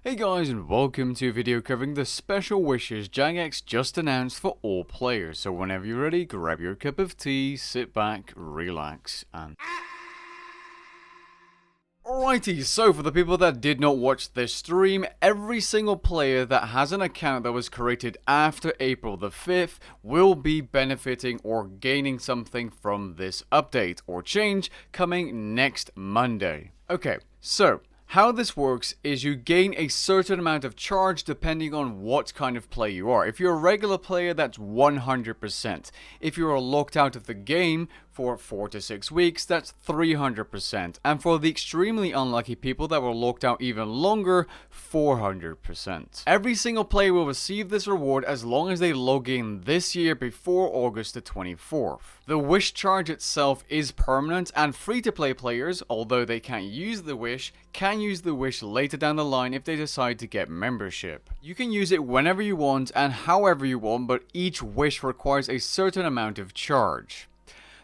Hey guys, and welcome to a video covering the special wishes Jagex just announced for all players. So whenever you're ready, grab your cup of tea, sit back, relax, and... Alrighty, so for the people that did not watch this stream, every single player that has an account that was created after April the 5th will be benefiting or gaining something from this update or change coming next Monday. Okay, so how this works is you gain a certain amount of charge depending on what kind of player you are. If you're a regular player, that's 100%. If you're locked out of the game for 4 to 6 weeks, that's 300%. And for the extremely unlucky people that were locked out even longer, 400%. Every single player will receive this reward as long as they log in this year before August the 24th. The wish charge itself is permanent, and free-to-play players, although they can't use the wish, can use the wish later down the line if they decide to get membership. You can use it whenever you want and however you want, but each wish requires a certain amount of charge.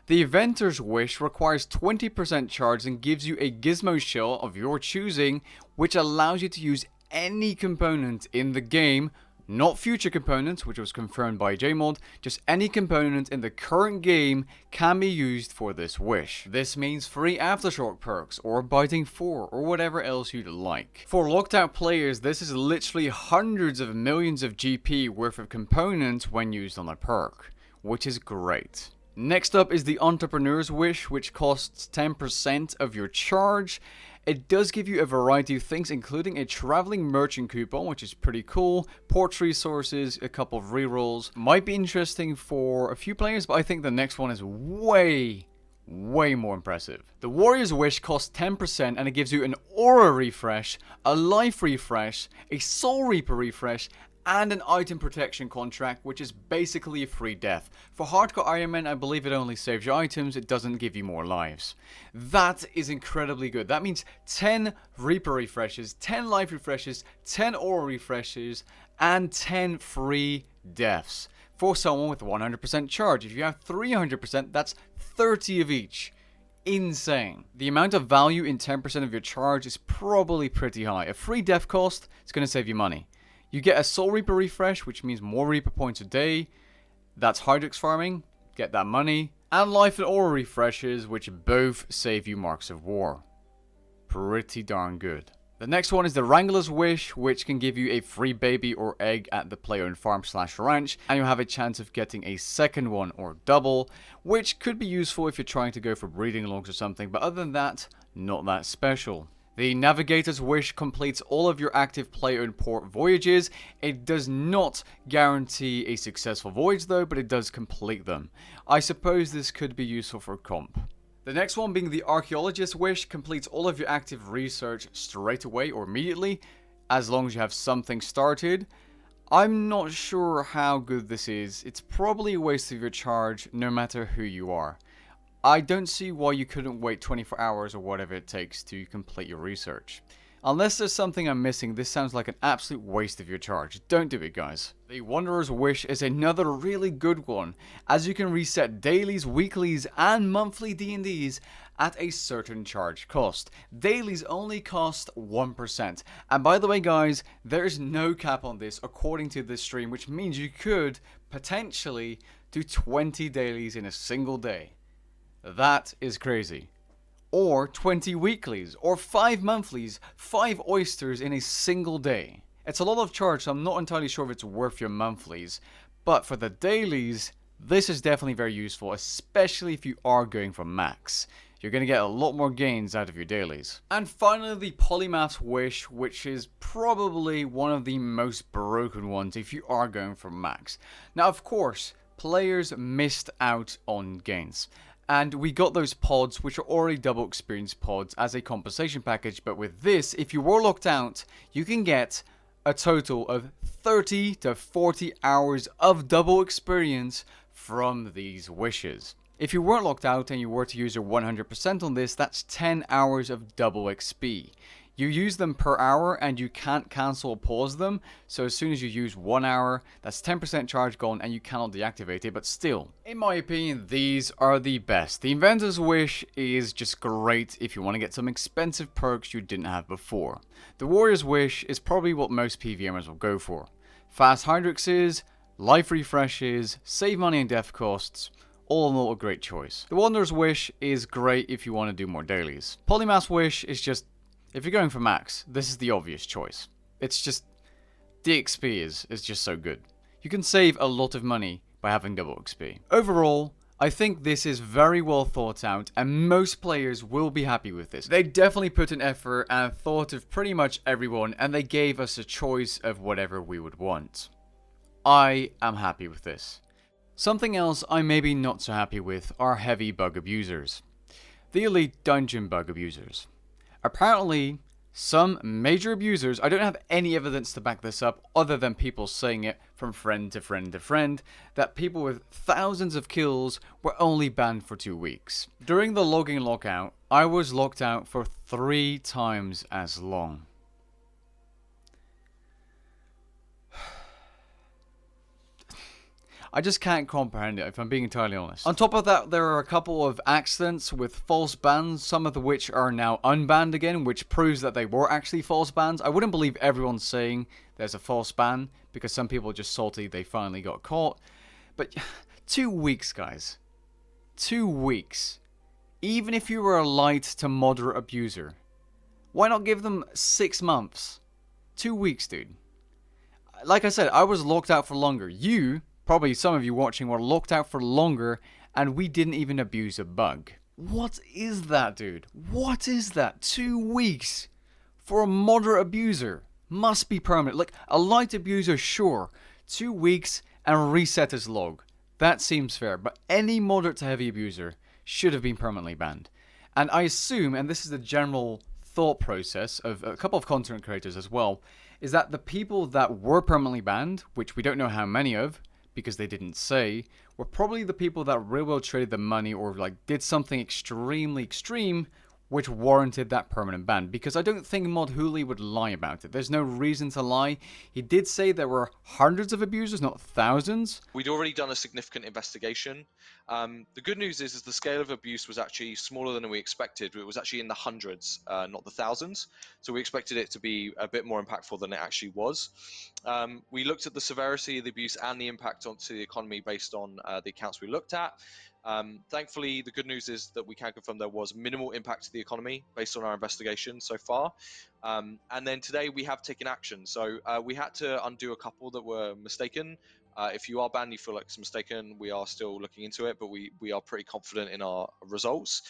The Inventor's Wish requires 20% charge and gives you a gizmo shell of your choosing, which allows you to use any component in the game, not future components, which was confirmed by JMod, just any component in the current game can be used for this wish. This means free Aftershock perks, or Biting 4, or whatever else you'd like. For locked out players, this is literally hundreds of millions of GP worth of components when used on a perk, which is great. Next up is the Entrepreneur's Wish, which costs 10% of your charge. It does give you a variety of things, including a traveling merchant coupon, which is pretty cool, port resources, a couple of rerolls. Might be interesting for a few players, but I think the next one is way more impressive. The Warrior's Wish costs 10% and it gives you an Aura refresh, a Life refresh, a Soul Reaper refresh, and an item protection contract, which is basically a free death. For hardcore Iron Man, I believe it only saves your items, it doesn't give you more lives. That is incredibly good. That means 10 Reaper refreshes, 10 life refreshes, 10 Aura refreshes, and 10 free deaths for someone with 100% charge. If you have 300%, that's 30 of each. Insane. The amount of value in 10% of your charge is probably pretty high. A free death cost is going to save you money. You get a Soul Reaper refresh, which means more Reaper points a day. That's Hydrix farming, get that money. And Life and Aura refreshes, which both save you Marks of War. Pretty darn good. The next one is the Wrangler's Wish, which can give you a free baby or egg at the player-owned farm/ranch, and you'll have a chance of getting a second one or double, which could be useful if you're trying to go for breeding logs or something, but other than that, not that special. The Navigator's Wish completes all of your active player-owned port voyages. It does not guarantee a successful voyage though, but it does complete them. I suppose this could be useful for comp. The next one being the Archaeologist's Wish completes all of your active research straight away or immediately, as long as you have something started. I'm not sure how good this is. It's probably a waste of your charge no matter who you are. I don't see why you couldn't wait 24 hours or whatever it takes to complete your research. Unless there's something I'm missing, this sounds like an absolute waste of your charge. Don't do it, guys. The Wanderer's Wish is another really good one, as you can reset dailies, weeklies, and monthly D&Ds at a certain charge cost. Dailies only cost 1%. And by the way, guys, there is no cap on this according to this stream, which means you could potentially do 20 dailies in a single day. That is crazy. Or 20 weeklies, or 5 monthlies, 5 oysters in a single day. It's a lot of charge, so I'm not entirely sure if it's worth your monthlies. But for the dailies, this is definitely very useful, especially if you are going for max. You're going to get a lot more gains out of your dailies. And finally, the Polymath's Wish, which is probably one of the most broken ones if you are going for max. Now, of course, players missed out on gains. And we got those pods, which are already double experience pods, as a compensation package. But with this, if you were locked out, you can get a total of 30 to 40 hours of double experience from these wishes. If you weren't locked out and you were to use your 100% on this, that's 10 hours of double XP. You use them per hour and you can't cancel or pause them. So as soon as you use 1 hour, that's 10% charge gone and you cannot deactivate it. But still, in my opinion, these are the best. The Inventor's Wish is just great if you want to get some expensive perks you didn't have before. The Warrior's Wish is probably what most PVMers will go for. Fast Hydrixes, life refreshes, save money and death costs. All in all, a great choice. The Wanderer's Wish is great if you want to do more dailies. Polymath's Wish is just, if you're going for max, this is the obvious choice. It's just, the XP is just so good. You can save a lot of money by having double XP. Overall, I think this is very well thought out and most players will be happy with this. They definitely put an effort and thought of pretty much everyone and they gave us a choice of whatever we would want. I am happy with this. Something else I'm maybe not so happy with are heavy bug abusers. The elite dungeon bug abusers. Apparently, some major abusers, I don't have any evidence to back this up other than people saying it from friend to friend to friend, that people with thousands of kills were only banned for 2 weeks. During the logging lockout, I was locked out for 3 times as long. I just can't comprehend it, if I'm being entirely honest. On top of that, there are a couple of accidents with false bans, some of which are now unbanned again, which proves that they were actually false bans. I wouldn't believe everyone's saying there's a false ban, because some people are just salty they finally got caught. But 2 weeks, guys. 2 weeks. Even if you were a light to moderate abuser, why not give them 6 months? 2 weeks, dude. Like I said, I was locked out for longer. Probably some of you watching were locked out for longer and we didn't even abuse a bug. What is that, dude? What is that? 2 weeks for a moderate abuser. Must be permanent. Like, a light abuser, sure. 2 weeks and reset his log. That seems fair. But any moderate to heavy abuser should have been permanently banned. And I assume, and this is the general thought process of a couple of content creators as well, is that the people that were permanently banned, which we don't know how many of, because they didn't say, were probably the people that real well traded the money or like did something extremely extreme which warranted that permanent ban. Because I don't think Mod Hooli would lie about it. There's no reason to lie. He did say there were hundreds of abusers, not thousands. We'd already done a significant investigation. The good news is the scale of abuse was actually smaller than we expected. It was actually in the hundreds, not the thousands. So we expected it to be a bit more impactful than it actually was. We looked at the severity of the abuse and the impact onto the economy based on the accounts we looked at. Thankfully, the good news is that we can confirm there was minimal impact to the economy based on our investigation so far. And then today we have taken action. So we had to undo a couple that were mistaken. If you are banned, you feel like it's mistaken, we are still looking into it, but we are pretty confident in our results.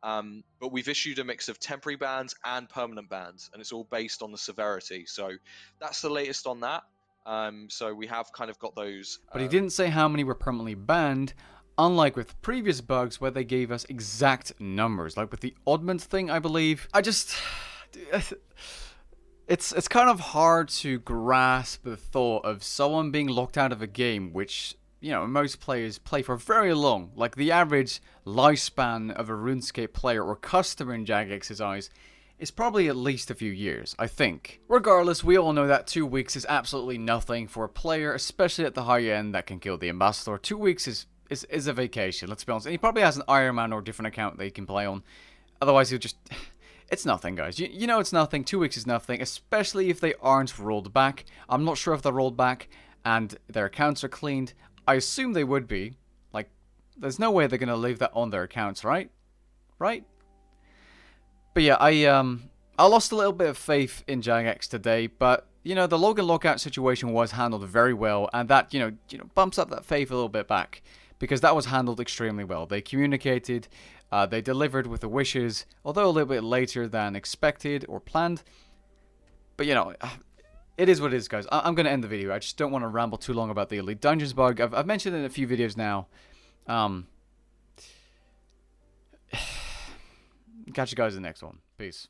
But we've issued a mix of temporary bans and permanent bans, and it's all based on the severity. So that's the latest on that. So we have kind of got those. But he didn't say how many were permanently banned, unlike with previous bugs where they gave us exact numbers. Like with the oddment thing, I believe. It's kind of hard to grasp the thought of someone being locked out of a game which, you know, most players play for very long. Like the average lifespan of a RuneScape player or customer in Jagex's eyes is probably at least a few years, I think. Regardless, we all know that 2 weeks is absolutely nothing for a player, especially at the high end that can kill the Ambassador. 2 weeks is a vacation, let's be honest. And he probably has an Iron Man or different account that he can play on. Otherwise, he'll just... It's nothing, guys. You know it's nothing. 2 weeks is nothing, especially if they aren't rolled back. I'm not sure if they're rolled back and their accounts are cleaned. I assume they would be. Like, there's no way they're going to leave that on their accounts, right? Right? But yeah, I lost a little bit of faith in Jagex today, but, you know, the Logan lockout situation was handled very well, and that, you know, bumps up that faith a little bit back, because that was handled extremely well. They communicated, they delivered with the wishes, although a little bit later than expected or planned. But, you know, it is what it is, guys. I'm going to end the video. I just don't want to ramble too long about the Elite Dungeons bug. I've mentioned it in a few videos now. Catch you guys in the next one. Peace.